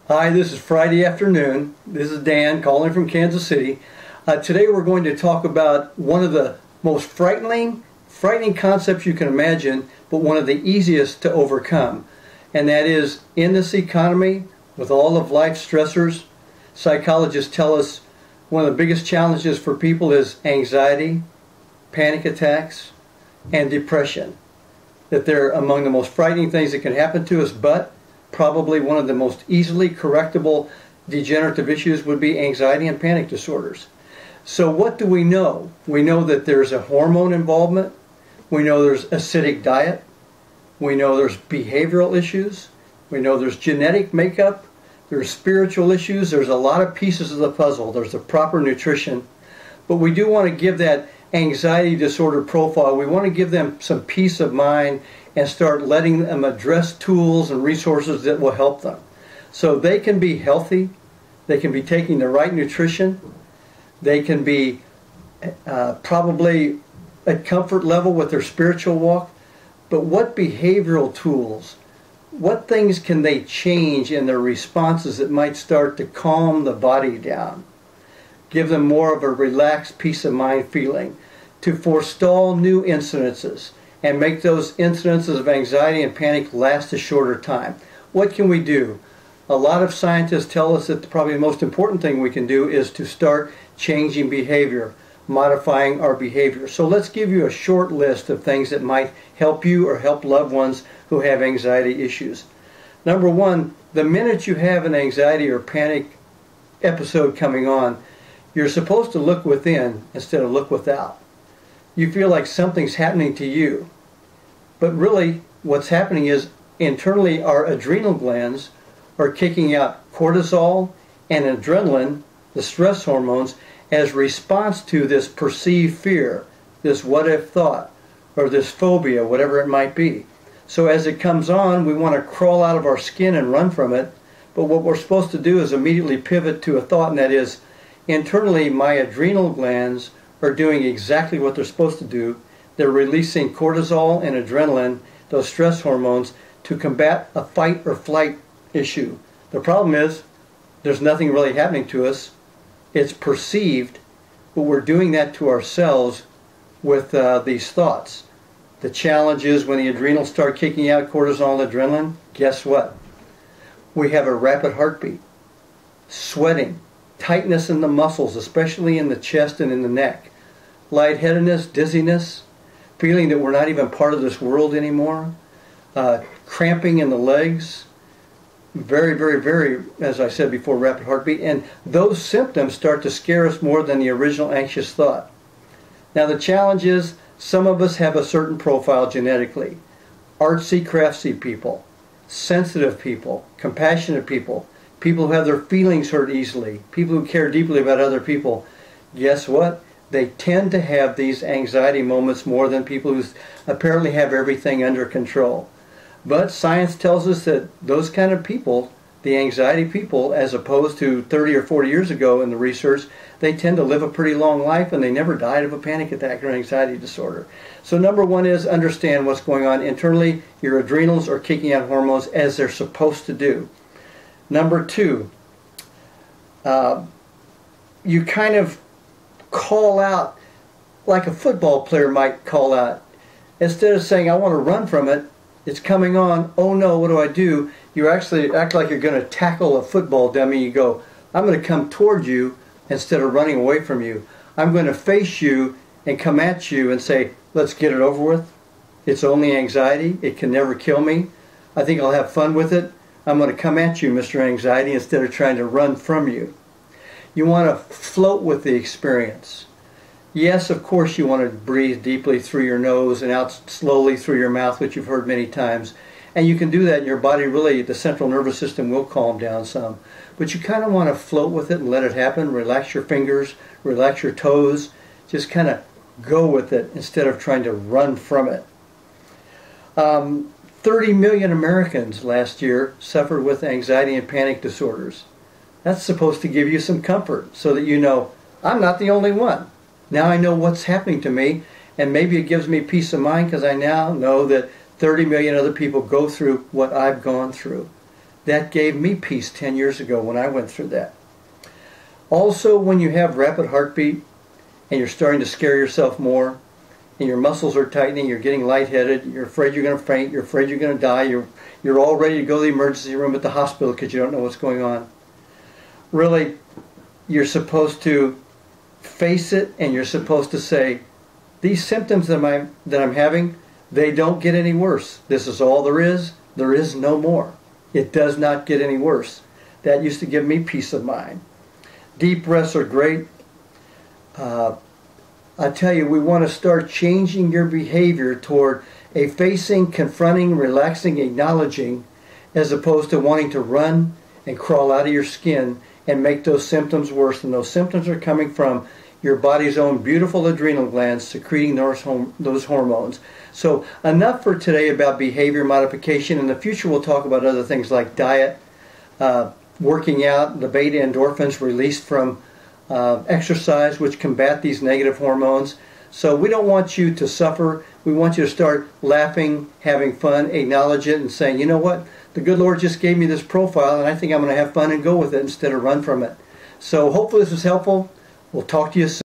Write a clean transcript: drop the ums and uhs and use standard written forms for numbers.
Hi, this is Friday afternoon. This is Dan calling from Kansas City. Today we're going to talk about one of the most frightening concepts you can imagine, but one of the easiest to overcome. And that is, in this economy, with all of life's stressors, psychologists tell us one of the biggest challenges for people is anxiety, panic attacks, and depression. That they're among the most frightening things that can happen to us, but probably one of the most easily correctable degenerative issues would be anxiety and panic disorders. So what do we know? We know that there's a hormone involvement. We know there's acidic diet. We know there's behavioral issues. We know there's genetic makeup. There's spiritual issues. There's a lot of pieces of the puzzle. There's the proper nutrition. But we do want to give that anxiety disorder profile. We want to give them some peace of mind and start letting them address tools and resources that will help them. So they can be healthy, they can be taking the right nutrition, they can be probably at comfort level with their spiritual walk, but what behavioral tools, what things can they change in their responses that might start to calm the body down, give them more of a relaxed peace of mind feeling, to forestall new incidences, and make those incidences of anxiety and panic last a shorter time. What can we do? A lot of scientists tell us that probably the most important thing we can do is to start changing behavior, modifying our behavior. So let's give you a short list of things that might help you or help loved ones who have anxiety issues. Number one, the minute you have an anxiety or panic episode coming on, you're supposed to look within instead of look without. You feel like something's happening to you. But really, what's happening is internally our adrenal glands are kicking out cortisol and adrenaline, the stress hormones, as response to this perceived fear, this what-if thought, or this phobia, whatever it might be. So as it comes on, we want to crawl out of our skin and run from it. But what we're supposed to do is immediately pivot to a thought, and that is, internally my adrenal glands are doing exactly what they're supposed to do. They're releasing cortisol and adrenaline, those stress hormones, to combat a fight or flight issue. The problem is there's nothing really happening to us. It's perceived, but we're doing that to ourselves with these thoughts. The challenge is when the adrenals start kicking out cortisol and adrenaline, guess what? We have a rapid heartbeat, sweating, tightness in the muscles, especially in the chest and in the neck, lightheadedness, dizziness, feeling that we're not even part of this world anymore, cramping in the legs, very, as I said before, rapid heartbeat, and those symptoms start to scare us more than the original anxious thought. Now the challenge is some of us have a certain profile genetically. Artsy, craftsy people, sensitive people, compassionate people, people who have their feelings hurt easily, people who care deeply about other people. Guess what? They tend to have these anxiety moments more than people who apparently have everything under control. But science tells us that those kind of people, the anxiety people, as opposed to 30 or 40 years ago in the research, they tend to live a pretty long life and they never died of a panic attack or anxiety disorder. So number one is understand what's going on internally. Your adrenals are kicking out hormones as they're supposed to do. Number two, you kind of call out like a football player might call out. Instead of saying, I want to run from it, it's coming on, oh no, what do I do? You actually act like you're going to tackle a football dummy. You go, I'm going to come toward you instead of running away from you. I'm going to face you and come at you and say, let's get it over with. It's only anxiety. It can never kill me. I think I'll have fun with it. I'm going to come at you, Mr. Anxiety, instead of trying to run from you. You want to float with the experience. Yes, of course you want to breathe deeply through your nose and out slowly through your mouth, which you've heard many times. And you can do that and your body really, the central nervous system will calm down some. But you kind of want to float with it and let it happen. Relax your fingers, relax your toes. Just kind of go with it instead of trying to run from it. 30 million Americans last year suffered with anxiety and panic disorders. That's supposed to give you some comfort so that you know, I'm not the only one. Now I know what's happening to me, and maybe it gives me peace of mind because I now know that 30 million other people go through what I've gone through. That gave me peace 10 years ago when I went through that. Also, when you have rapid heartbeat and you're starting to scare yourself more, and your muscles are tightening, you're getting lightheaded, you're afraid you're going to faint, you're afraid you're going to die, you're all ready to go to the emergency room at the hospital because you don't know what's going on. Really, you're supposed to face it, and you're supposed to say, these symptoms that I'm having, they don't get any worse. This is all there is. There is no more. It does not get any worse. That used to give me peace of mind. Deep breaths are great. I tell you, we want to start changing your behavior toward a facing, confronting, relaxing, acknowledging, as opposed to wanting to run and crawl out of your skin and make those symptoms worse. And those symptoms are coming from your body's own beautiful adrenal glands secreting those hormones. So enough for today about behavior modification. In the future, we'll talk about other things like diet, working out, the beta endorphins released from exercise, which combat these negative hormones. So we don't want you to suffer. We want you to start laughing, having fun, acknowledge it, and saying, you know what? The good Lord just gave me this profile, and I think I'm going to have fun and go with it instead of run from it. So hopefully this was helpful. We'll talk to you soon.